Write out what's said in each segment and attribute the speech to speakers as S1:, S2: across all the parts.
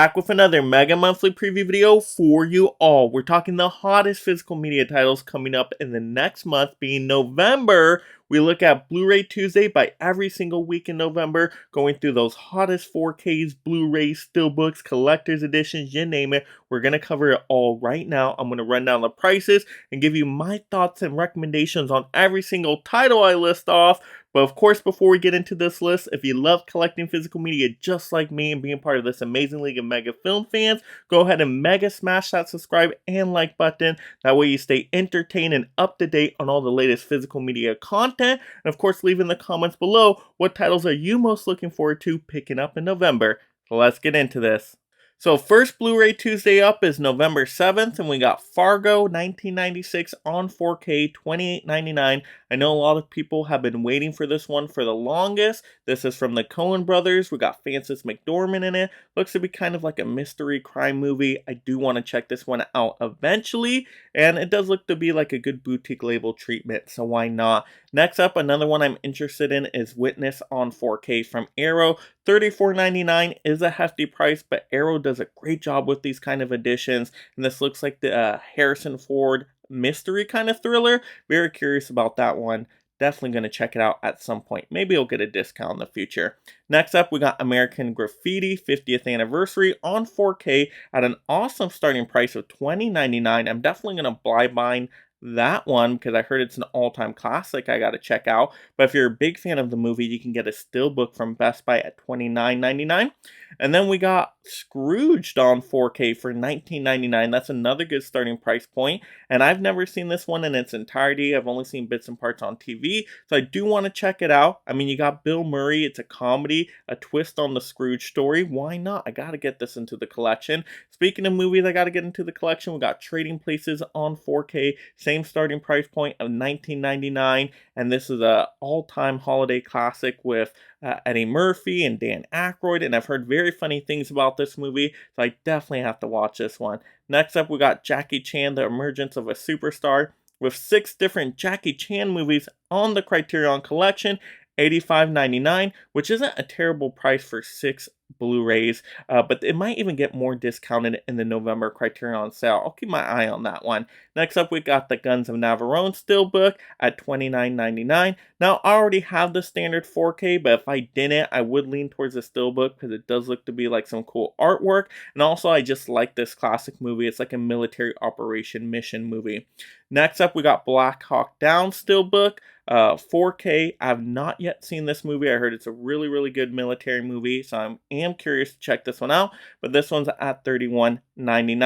S1: Back with another Mega Monthly Preview video for you all. We're talking the hottest physical media titles coming up in the next month, being November. We look at Blu-ray Tuesday by every single week in November, going through those hottest 4Ks, Blu-rays, Steelbooks, collector's editions, you name it. We're going to cover it all right now. I'm going to run down the prices and give you my thoughts and recommendations on every single title I list off. But of course, before we get into this list, if you love collecting physical media just like me and being part of this amazing league of mega film fans, go ahead and mega smash that subscribe and like button. That way you stay entertained and up to date on all the latest physical media content. And of course, leave in the comments below what titles are you most looking forward to picking up in November. So let's get into this. So first Blu-ray Tuesday up is November 7th, and we got Fargo 1996 on 4K, $28.99. I know a lot of people have been waiting for this one for the longest. This is from the Coen brothers. We got Frances McDormand in it. Looks to be kind of like a mystery crime movie. I do want to check this one out eventually, and it does look to be like a good boutique label treatment, so why not? Next up, another one I'm interested in is Witness on 4K from Arrow. $34.99 is a hefty price, but Arrow does a great job with these kind of editions, and this looks like the Harrison Ford mystery kind of thriller. Very curious about that one. Definitely going to check it out at some point. Maybe I'll get a discount in the future. Next up, we got American Graffiti 50th Anniversary on 4K at an awesome starting price of $20.99. I'm definitely going to buy mine that one because I heard it's an all-time classic I gotta check out. But if you're a big fan of the movie, you can get a steelbook from Best Buy at $29.99. And then we got Scrooged on 4K for $19.99. That's another good starting price point. And I've never seen this one in its entirety. I've only seen bits and parts on TV, so I do want to check it out. I mean, you got Bill Murray. It's a comedy, a twist on the Scrooge story. Why not? I gotta get this into the collection. Speaking of movies I gotta get into the collection, we got Trading Places on 4K. Same starting price point of $19.99, and this is a all-time holiday classic with Eddie Murphy and Dan Aykroyd, and I've heard very funny things about this movie, so I definitely have to watch this one. Next up, we got Jackie Chan, The Emergence of a Superstar, with 6 different Jackie Chan movies on the Criterion Collection, $85.99, which isn't a terrible price for 6 Blu-rays, but it might even get more discounted in the November Criterion sale. I'll keep my eye on that one. Next up, we got the Guns of Navarone Steelbook at $29.99. Now, I already have the standard 4K, but if I didn't, I would lean towards the Steelbook because it does look to be like some cool artwork. And also, I just like this classic movie. It's like a military operation mission movie. Next up, we got Black Hawk Down Steelbook. 4K. I have not yet seen this movie. I heard it's a really, really good military movie, so I am curious to check this one out. But this one's at $31.99,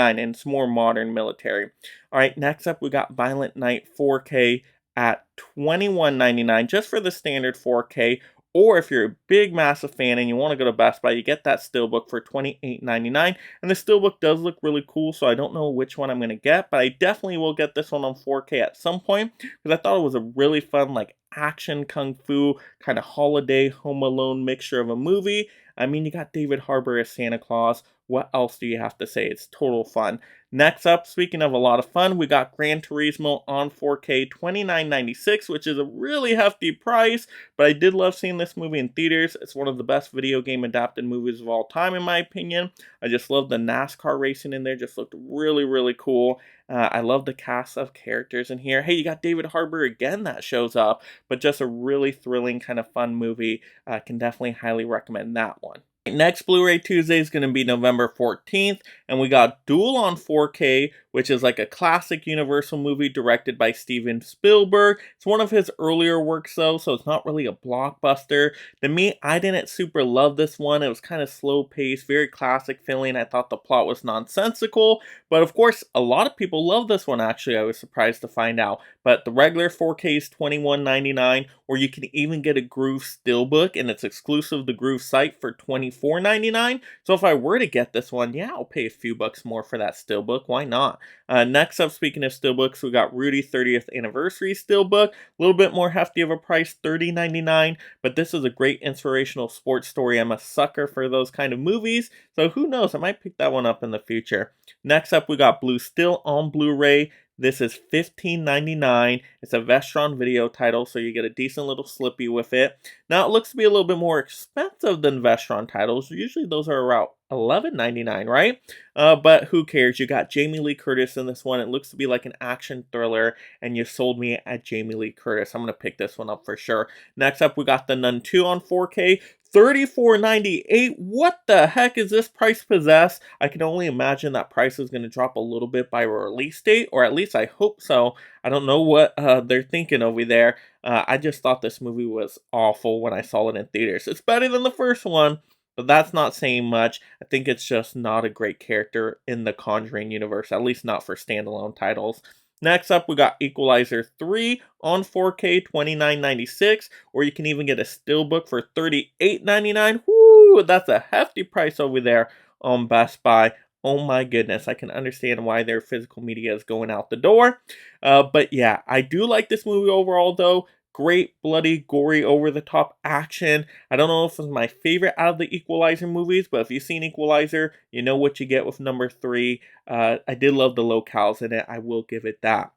S1: and it's more modern military. All right, next up we got Violent Night 4K at $21.99, just for the standard 4K. Or if you're a big, massive fan and you want to go to Best Buy, you get that Steelbook for $28.99. And the Steelbook does look really cool, so I don't know which one I'm going to get. But I definitely will get this one on 4K at some point, because I thought it was a really fun, like, action, kung fu, kind of holiday, Home Alone mixture of a movie. I mean, you got David Harbour as Santa Claus. What else do you have to say? It's total fun. Next up, speaking of a lot of fun, we got Gran Turismo on 4K, $29.96, which is a really hefty price, but I did love seeing this movie in theaters. It's one of the best video game adapted movies of all time, in my opinion. I just love the NASCAR racing in there. Just looked really, really cool. I love the cast of characters in here. Hey, you got David Harbour again that shows up, but just a really thrilling kind of fun movie. Can definitely highly recommend that one. Next Blu-ray Tuesday is going to be November 14th, and we got Duel on 4K, which is like a classic Universal movie directed by Steven Spielberg. It's one of his earlier works though, so it's not really a blockbuster. To me, I didn't super love this one. It was kind of slow-paced, very classic feeling. I thought the plot was nonsensical, but of course, a lot of people love this one actually. I was surprised to find out. But the regular 4K is $21.99, or you can even get a Groove Steelbook, and it's exclusive to Groove site for $24.99. So if I were to get this one, yeah, I'll pay a few bucks more for that Steelbook. Why not? Next up, speaking of Steelbooks, we got Rudy 30th Anniversary Steelbook. A little bit more hefty of a price, $30.99. But this is a great inspirational sports story. I'm a sucker for those kind of movies. So who knows? I might pick that one up in the future. Next up, we got Blue Steel on Blu-ray. This is $15.99. It's a Vestron video title, so you get a decent little Slippy with it. Now, it looks to be a little bit more expensive than Vestron titles. Usually those are around $11.99, right? But who cares? You got Jamie Lee Curtis in this one. It looks to be like an action thriller, and you sold me at Jamie Lee Curtis. I'm going to pick this one up for sure. Next up, we got The Nun 2 on 4K. $34.98. What the heck is this price possessed? I can only imagine that price is going to drop a little bit by release date, or at least I hope so. I don't know what they're thinking over there. I just thought this movie was awful when I saw it in theaters. It's better than the first one, but that's not saying much. I think it's just not a great character in the Conjuring universe, at least not for standalone titles. Next up, we got Equalizer 3 on 4K, $29.96, or you can even get a steelbook for $38.99. Woo, that's a hefty price over there on Best Buy. Oh my goodness, I can understand why their physical media is going out the door. But yeah, I do like this movie overall though. Great, bloody, gory, over-the-top action. I don't know if it's my favorite out of the Equalizer movies, but if you've seen Equalizer, you know what you get with number 3. I did love the locales in it. I will give it that.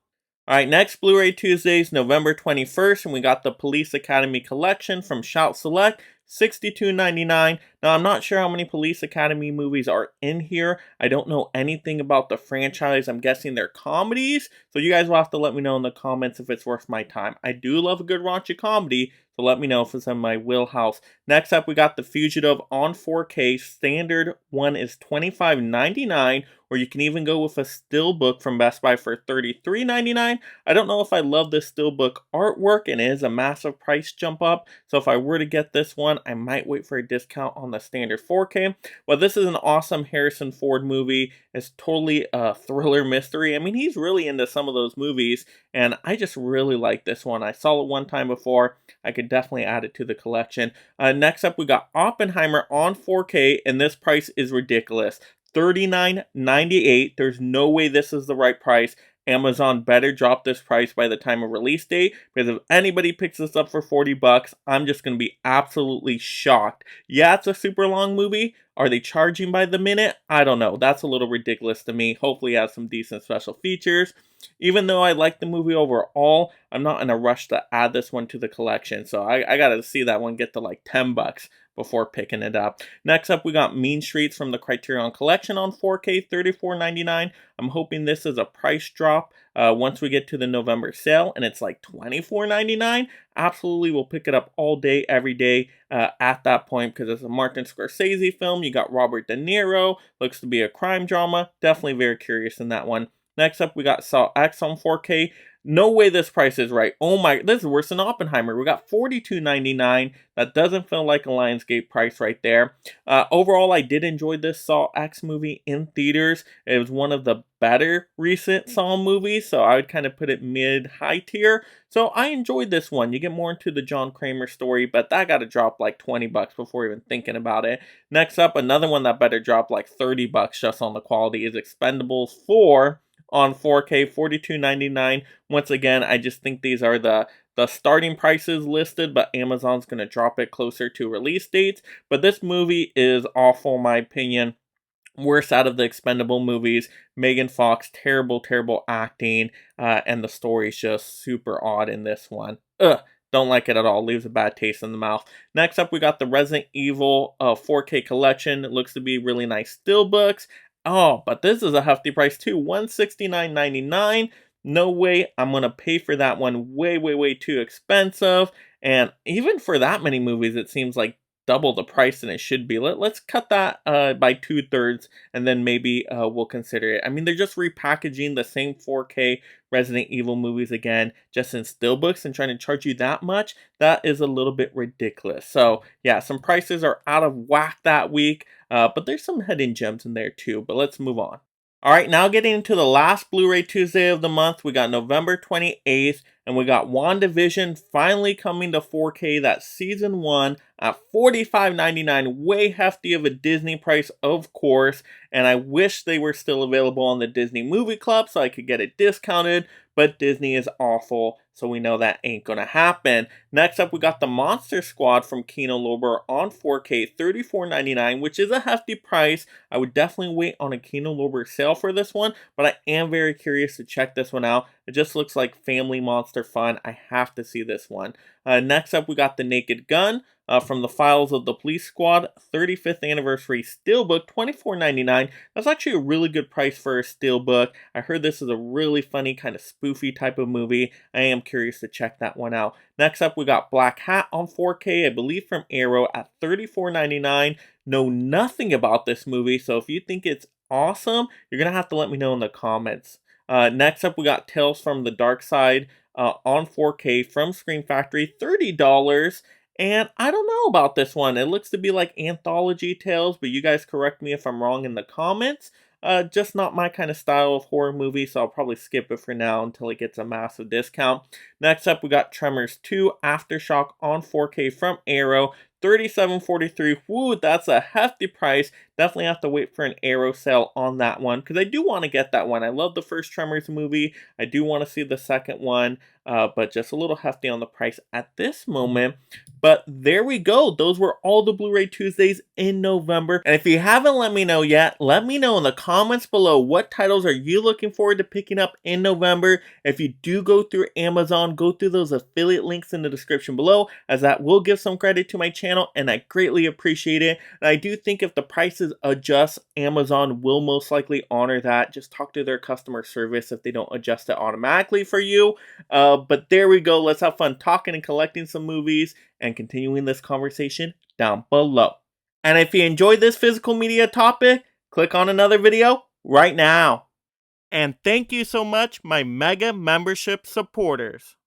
S1: Alright, next Blu-ray Tuesdays, November 21st, and we got the Police Academy Collection from Shout Select, $62.99. Now, I'm not sure how many Police Academy movies are in here. I don't know anything about the franchise. I'm guessing they're comedies, so you guys will have to let me know in the comments if it's worth my time. I do love a good raunchy comedy, so let me know if it's in my wheelhouse. Next up, we got The Fugitive on 4K. Standard one is $25.99, or you can even go with a steelbook from Best Buy for $33.99. I don't know if I love this steelbook artwork, and it is a massive price jump up, so if I were to get this one, I might wait for a discount on the standard 4K. Well, this is an awesome Harrison Ford movie. It's totally a thriller mystery. I mean, he's really into some of those movies, and I just really like this one. I saw it one time before. I could definitely add it to the collection. Next up, we got Oppenheimer on 4K, and this price is ridiculous. $39.98. There's no way this is the right price. Amazon better drop this price by the time of release date, because if anybody picks this up for 40 bucks, I'm just going to be absolutely shocked. Yeah, it's a super long movie. Are they charging by the minute? I don't know. That's a little ridiculous to me. Hopefully it has some decent special features. Even though I like the movie overall, I'm not in a rush to add this one to the collection. So I got to see that one get to like 10 bucks before picking it up. Next up, we got Mean Streets from the Criterion Collection on 4K, $34.99. I'm hoping this is a price drop once we get to the November sale, and it's like $24.99. Absolutely will pick it up all day, every day at that point, because it's a Martin Scorsese film. You got Robert De Niro. Looks to be a crime drama. Definitely very curious in that one. Next up, we got Saw X on 4K. No way this price is right. Oh my, this is worse than Oppenheimer. We got $42.99. That doesn't feel like a Lionsgate price right there. Overall, I did enjoy this Saw X movie in theaters. It was one of the better recent Saw movies, so I would kind of put it mid-high tier. So I enjoyed this one. You get more into the John Kramer story, but that got to drop like 20 bucks before even thinking about it. Next up, another one that better drop like 30 bucks just on the quality is Expendables 4. On 4K, $42.99. Once again, I just think these are the starting prices listed, but Amazon's going to drop it closer to release dates. But this movie is awful, in my opinion. Worst out of the Expendable movies. Megan Fox, terrible, terrible acting, and the story's just super odd in this one. Ugh. Don't like it at all. Leaves a bad taste in the mouth. Next up, we got the Resident Evil 4K collection. It looks to be really nice steelbooks. Oh, but this is a hefty price too. $169.99. No way I'm going to pay for that one. Way, way, way too expensive. And even for that many movies, it seems like double the price than it should be. Let's cut that by 2/3, and then maybe we'll consider it. I mean, they're just repackaging the same 4K Resident Evil movies again, just in steelbooks, and trying to charge you that much. That is a little bit ridiculous. So yeah, some prices are out of whack that week, but there's some hidden gems in there too. But let's move on. Alright, now getting into the last Blu-ray Tuesday of the month, we got November 28th, And we got WandaVision finally coming to 4K, that season 1 at $45.99, way hefty of a Disney price, of course. And I wish they were still available on the Disney Movie Club so I could get it discounted, but Disney is awful, so we know that ain't gonna happen. Next up, we got the Monster Squad from Kino Lorber on 4K, $34.99, which is a hefty price. I would definitely wait on a Kino Lorber sale for this one, but I am very curious to check this one out. It just looks like family monster fun. I have to see this one. Next up, we got the Naked Gun from the Files of the Police Squad, 35th anniversary steelbook, $24.99. That's actually a really good price for a steelbook. I heard this is a really funny kind of spoofy type of movie. I am curious to check that one out. Next up, we got Black Hat on 4K, I believe from Arrow, at $34.99. Know nothing about this movie, so if you think it's awesome, you're going to have to let me know in the comments. Next up, we got Tales from the Dark Side on 4K from Screen Factory, $30. And I don't know about this one. It looks to be like anthology tales, but you guys correct me if I'm wrong in the comments. Just not my kind of style of horror movie, so I'll probably skip it for now until it gets a massive discount. Next up, we got Tremors 2 Aftershock on 4K from Arrow, $37.43. Woo, that's a hefty price. Definitely have to wait for an Arrow sale on that one, because I do want to get that one. I love the first Tremors movie. I do want to see the second one, but just a little hefty on the price at this moment. But there we go. Those were all the Blu-ray Tuesdays in November. And if you haven't let me know yet, let me know in the comments below what titles are you looking forward to picking up in November. If you do go through Amazon, go through those affiliate links in the description below, as that will give some credit to my channel, and I greatly appreciate it. And I do think if the prices adjust, Amazon will most likely honor that. Just talk to their customer service if they don't adjust it automatically for you. But there we go. Let's have fun talking and collecting some movies and continuing this conversation down below. And if you enjoyed this physical media topic, click on another video right now. And thank you so much, my mega membership supporters.